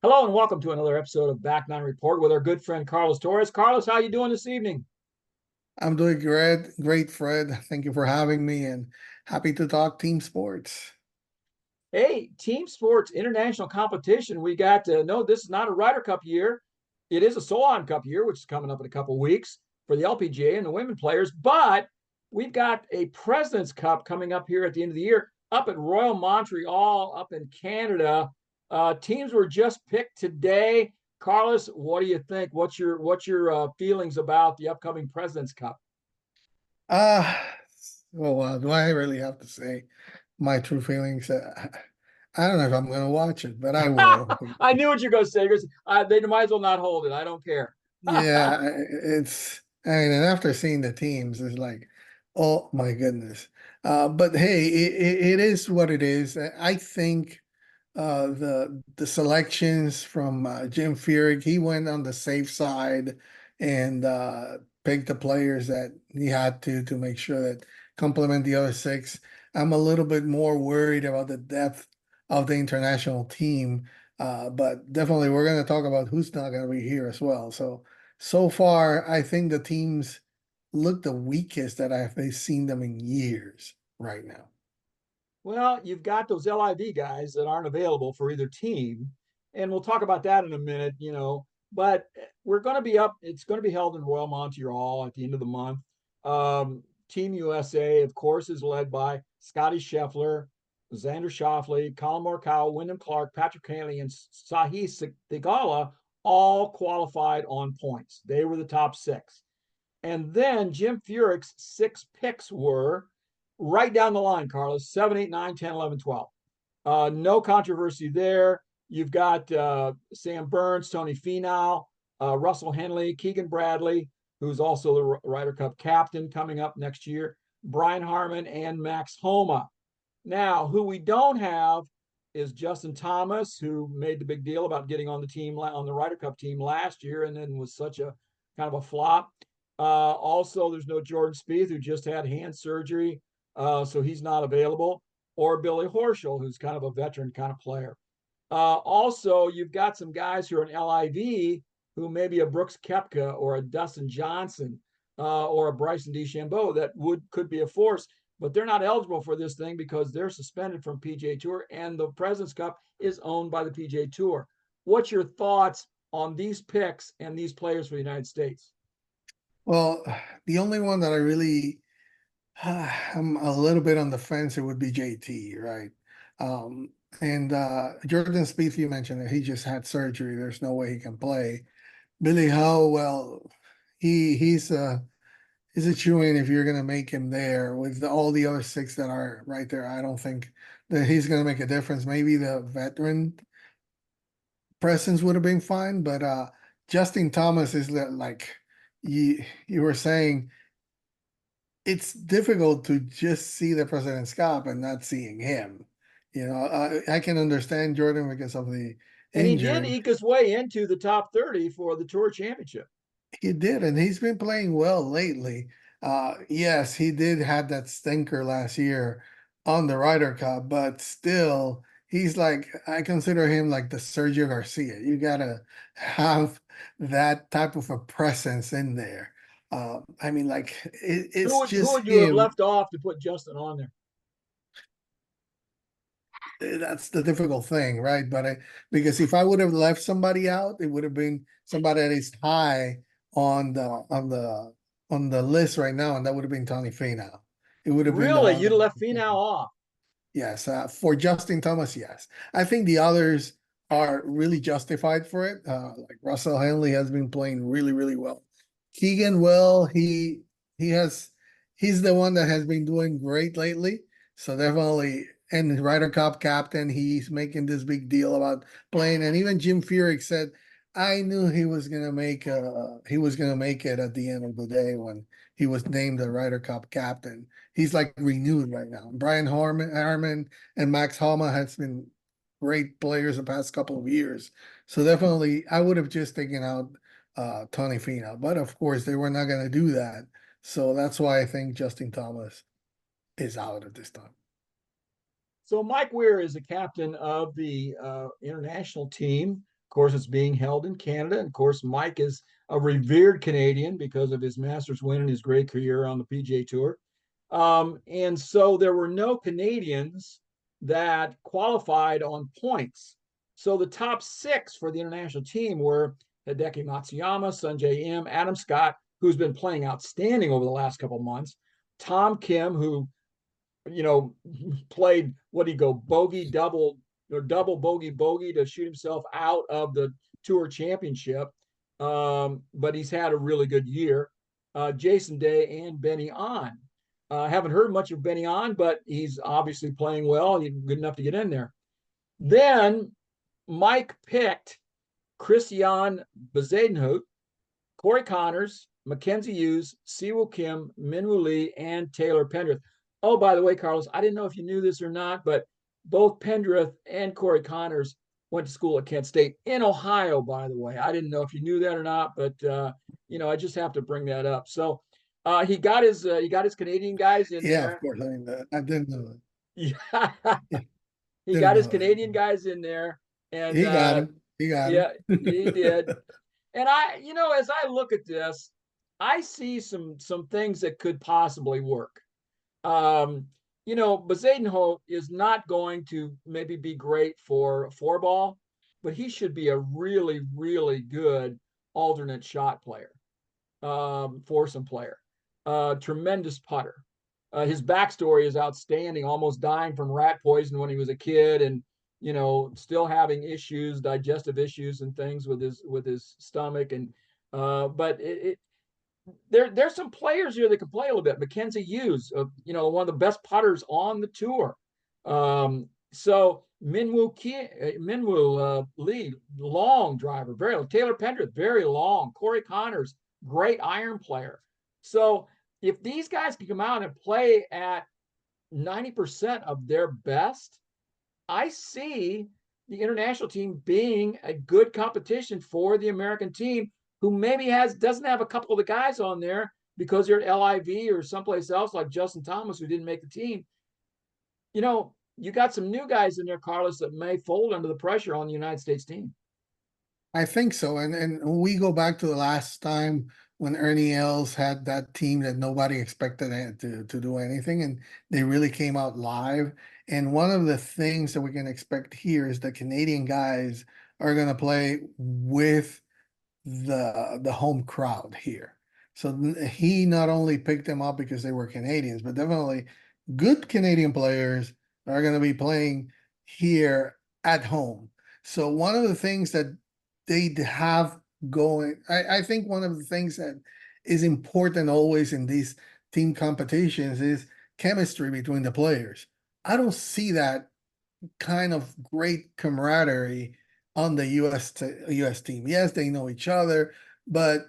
Hello and welcome to another episode of Back Nine Report with our good friend Carlos Torres. Carlos, how you doing this evening? I'm doing great, Fred. Thank you for having me and happy to talk team sports. Hey, team sports international competition. We got no, this is not a Ryder Cup year. It is a Solheim Cup year, which is coming up in a couple of weeks for the LPGA and the women players. But we've got a President's Cup coming up here at the end of the year up at Royal Montreal, up in Canada. Teams were just picked today. Carlos, what do you think? What's your feelings about the upcoming President's Cup? Uh, do I really have to say my true feelings? I don't know if I'm going to watch it, but I will. I knew what you're going to say. They might as well not hold it. I don't care. Yeah, I mean, and after seeing the teams, it's like, oh my goodness. But hey, it is what it is. I think the selections from Jim Furyk, he went on the safe side and picked the players that he had to make sure that complement the other six. I'm a little bit more worried about the depth of the international team, but definitely we're going to talk about who's not going to be here as well. So far, I think the teams look the weakest that I've seen them in years right now. Well, you've got those LIV guys that aren't available for either team, and we'll talk about that in a minute. But we're going to be up. It's going to be held in Royal Montreal at the end of the month. Team USA, of course, is led by Scotty Scheffler, Xander Schauffele, Colin Morikawa, Wyndham Clark, Patrick Cantlay, and Sahith Theegala, all qualified on points. They were the top six. And then Jim Furyk's six picks were right down the line, Carlos: 7, 8, 9, 10, 11, 12. No controversy there. You've got Sam Burns, Tony Finau, Russell Henley, Keegan Bradley, who's also the Ryder Cup captain coming up next year, Brian Harman, and Max Homa. Now, who we don't have is Justin Thomas, who made the big deal about getting on the team on the Ryder Cup team last year, and then was such a kind of a flop. Also, there's no Jordan Spieth, who just had hand surgery, so he's not available, or Billy Horschel, who's kind of a veteran kind of player. Also, you've got some guys who are in LIV who maybe a Brooks Koepka or a Dustin Johnson or a Bryson DeChambeau that could be a force, but they're not eligible for this thing because they're suspended from PGA Tour, and the President's Cup is owned by the PGA Tour. What's your thoughts on these picks and these players for the United States? Well, the only one that I really I'm a little bit on the fence. It would be JT, right? Um, and Jordan Spieth, you mentioned that he just had surgery. There's no way he can play. Billy Ho, well, he's a chew-in if you're gonna make him there with all the other six that are right there. I don't think that he's gonna make a difference. Maybe the veteran presence would have been fine, but Justin Thomas is like you were saying it's difficult to just see the President's Cup and not seeing him. I can understand Jordan because of the And he did injury. eke his way into the top 30 for the Tour Championship. He did, and he's been playing well lately. Yes, he did have that stinker last year on the Ryder Cup, but still, he's like I consider him like the Sergio Garcia. You gotta have that type of a presence in there. I mean, like Who it's would who just would you have him. left off to put Justin on there? That's the difficult thing, right? Because if I would have left somebody out, it would have been somebody that is high on the list right now, and that would have been Tony Finau. It would have been the Really, one you'd that have left Finau off. yes, for Justin Thomas, yes. I think the others are really justified for it. Like Russell Henley has been playing really, really well. Keegan, well, he's the one that has been doing great lately. So definitely, and Ryder Cup captain, he's making this big deal about playing. And even Jim Furyk said, "I knew he was gonna make it at the end of the day when he was named the Ryder Cup captain." He's like renewed right now. Brian Harman and Max Homa has been great players the past couple of years. So definitely, I would have just taken out Tony Finau, but of course they were not going to do that. So that's why I think Justin Thomas is out at this time. So Mike Weir is the captain of the international team. Of course, it's being held in Canada. And of course, Mike is a revered Canadian because of his Masters win and his great career on the PGA Tour. And so there were no Canadians that qualified on points. So the top six for the international team were Hideki Matsuyama, Sungjae Im, Adam Scott, who's been playing outstanding over the last couple of months, Tom Kim, who played what do you go bogey double or double bogey bogey to shoot himself out of the tour championship. But he's had a really good year. Jason Day and Benny On. Haven't heard much of Benny On, but he's obviously playing well. He's good enough to get in there. Then Mike picked Christian Bezuidenhout, Corey Connors, Mackenzie Hughes, Siwoo Kim, Minwoo Lee, and Taylor Pendrith. Oh, by the way, Carlos, I didn't know if you knew this or not, but both Pendrith and Corey Connors went to school at Kent State in Ohio, by the way. I didn't know if you knew that or not, but I just have to bring that up. So he got his Canadian guys in Yeah, of there. course. I mean, I didn't know that. Yeah, Yeah, he didn't got his know that. Canadian guys in there, and He got him. He got him. yeah, he did. And as I look at this, I see some things that could possibly work. Um, Bezuidenhout is not going to maybe be great for four ball, but he should be a really, really good alternate shot player, foursome player, tremendous putter. His backstory is outstanding, almost dying from rat poison when he was a kid, and still having issues, digestive issues, and things with his stomach. And but there's some players here that can play a little bit. Mackenzie Hughes, one of the best putters on the tour. So Minwoo Lee, long driver, very long. Taylor Pendrith, very long. Corey Connors, great iron player. So if these guys can come out and play at 90% of their best, I see the international team being a good competition for the American team, who maybe doesn't have a couple of the guys on there because they're at LIV or someplace else, like Justin Thomas, who didn't make the team. You got some new guys in there, Carlos, that may fold under the pressure on the United States team. I think so. And we go back to the last time when Ernie Els had that team that nobody expected to do anything, and they really came out live. And one of the things that we can expect here is the Canadian guys are going to play with the home crowd here. So he not only picked them up because they were Canadians, but definitely good Canadian players are going to be playing here at home. So one of the things that they have going, I think one of the things that is important always in these team competitions is chemistry between the players. I don't see that kind of great camaraderie on the US team. Yes, they know each other, but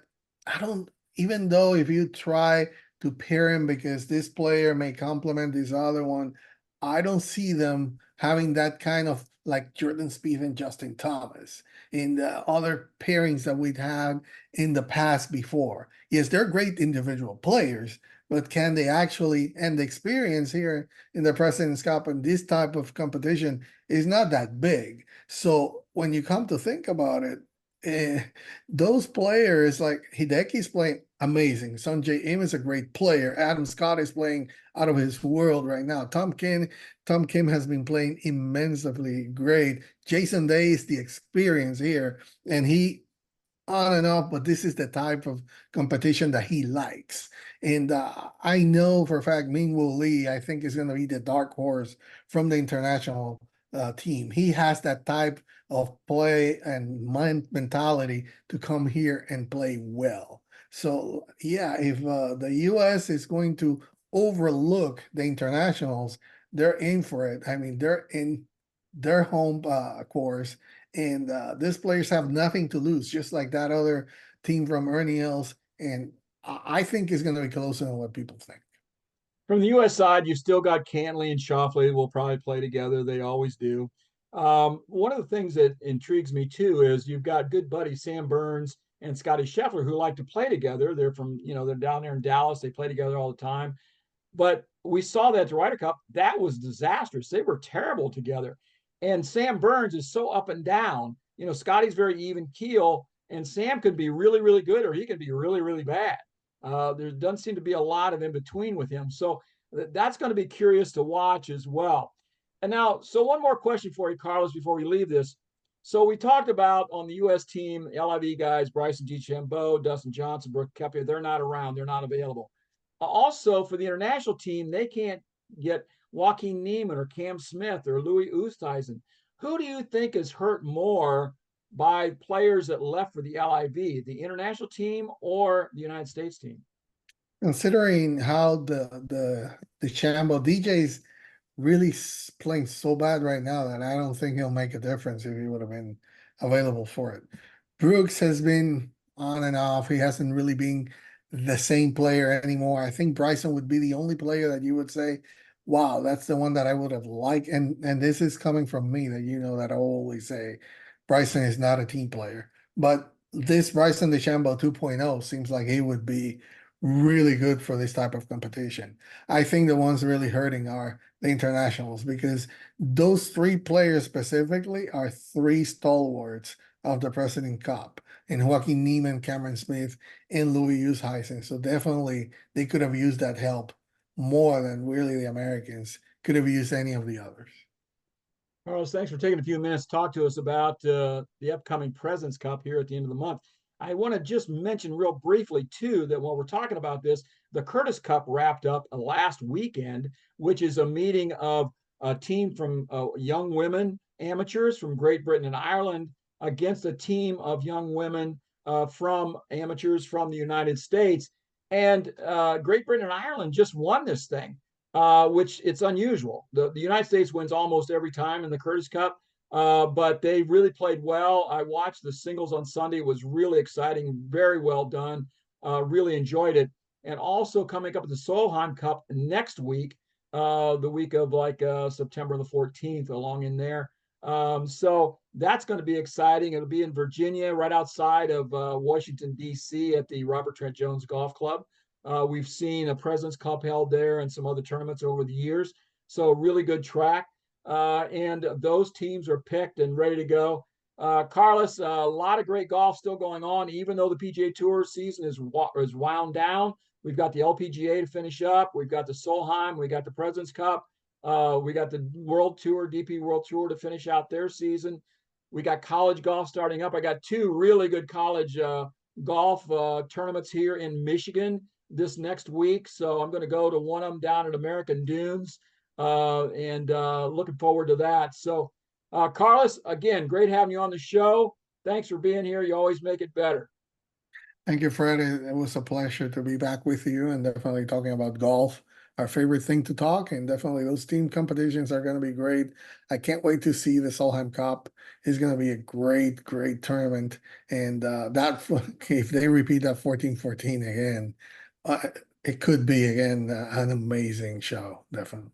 I don't, even though if you try to pair him because this player may complement this other one, I don't see them having that kind of like Jordan Spieth and Justin Thomas in the other pairings that we've had in the past before. Yes, they're great individual players, but can they actually, and the experience here in the President's Cup and this type of competition is not that big. So when you come to think about it, those players like Hideki's playing amazing. Sungjae Im is a great player. Adam Scott is playing out of his world right now. Tom Kim has been playing immensely great. Jason Day is the experience here, and he on and off, but this is the type of competition that he likes. And I know for a fact Minwoo Lee, I think, is going to be the dark horse from the international team. He has that type of play and mind mentality to come here and play well. So yeah, if the US is going to overlook the internationals, they're in for it. I mean, they're in their home course, and these players have nothing to lose, just like that other team from Ernie Els. And I think it's going to be closer than what people think. From the U.S. side, you've still got Cantley and Shoffley will probably play together. They always do. One of the things that intrigues me too is you've got good buddies Sam Burns and Scotty Scheffler who like to play together. They're down there in Dallas. They play together all the time. But we saw that at the Ryder Cup. That was disastrous. They were terrible together. And Sam Burns is so up and down. You know, Scotty's very even keel, and Sam could be really, really good, or he could be really, really bad. There doesn't seem to be a lot of in between with him. So that's going to be curious to watch as well. And now, so one more question for you, Carlos, before we leave this. So we talked about on the U.S. team, LIV guys, Bryson DeChambeau, Dustin Johnson, Brooke Koepka, they're not around. They're not available. Also, for the international team, they can't get Joaquin Neiman or Cam Smith or Louis Oosthuizen. Who do you think is hurt more by players that left for the LIV, the international team or the United States team? Considering how the Chambo DJ's really playing so bad right now that I don't think he'll make a difference if he would have been available for it. Brooks has been on and off. He hasn't really been the same player anymore. I think Bryson would be the only player that you would say, wow, that's the one that I would have liked. And this is coming from me that you know that I always say Bryson is not a team player. But this Bryson DeChambeau 2.0 seems like he would be really good for this type of competition. I think the ones really hurting are the internationals because those three players specifically are three stalwarts of the President Cup and Joaquin Neiman, Cameron Smith, and Louis Oosthuizen. So definitely they could have used that help more than really the Americans could have used any of the others. Carlos, thanks for taking a few minutes to talk to us about the upcoming President's Cup here at the end of the month. I want to just mention real briefly, too, that while we're talking about this, the Curtis Cup wrapped up last weekend, which is a meeting of a team from young women amateurs from Great Britain and Ireland against a team of young women from amateurs from the United States. And Great Britain and Ireland just won this thing, which it's unusual. The United States wins almost every time in the Curtis Cup, but they really played well. I watched the singles on Sunday. It was really exciting, very well done. Really enjoyed it. And also coming up at the Solheim Cup next week, the week of like September the 14th, along in there. So that's going to be exciting. It'll be in Virginia, right outside of Washington, D.C., at the Robert Trent Jones Golf Club. We've seen a President's Cup held there and some other tournaments over the years. So really good track. And those teams are picked and ready to go. Carlos, a lot of great golf still going on, even though the PGA Tour season is wound down. We've got the LPGA to finish up. We've got the Solheim. We got the President's Cup. We got the World Tour, DP World Tour to finish out their season. We got college golf starting up. I got two really good college golf tournaments here in Michigan this next week. So I'm going to go to one of them down at American Dunes and looking forward to that. So, Carlos, again, great having you on the show. Thanks for being here. You always make it better. Thank you, Fred. It was a pleasure to be back with you and definitely talking about golf, our favorite thing to talk. And definitely those team competitions are going to be great. I can't wait to see the Solheim Cup. It's going to be a great, great tournament. And that if they repeat that 14-14 again, uh, it could be again an amazing show, definitely.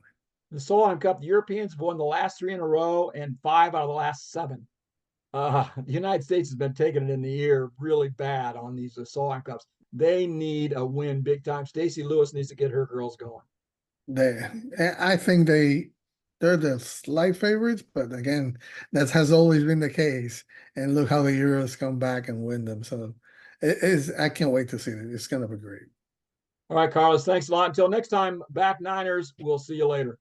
The Solheim Cup, the Europeans have won the last three in a row and five out of the last seven. The United States has been taking it in the ear really bad on these Solheim Cups. They need a win big time. Stacey Lewis needs to get her girls going. They, I think they're the slight favorites, but again, that has always been the case. And look how the Euros come back and win them. So it is. I can't wait to see it. It's going to be great. All right, Carlos, thanks a lot. Until next time, back Niners. We'll see you later.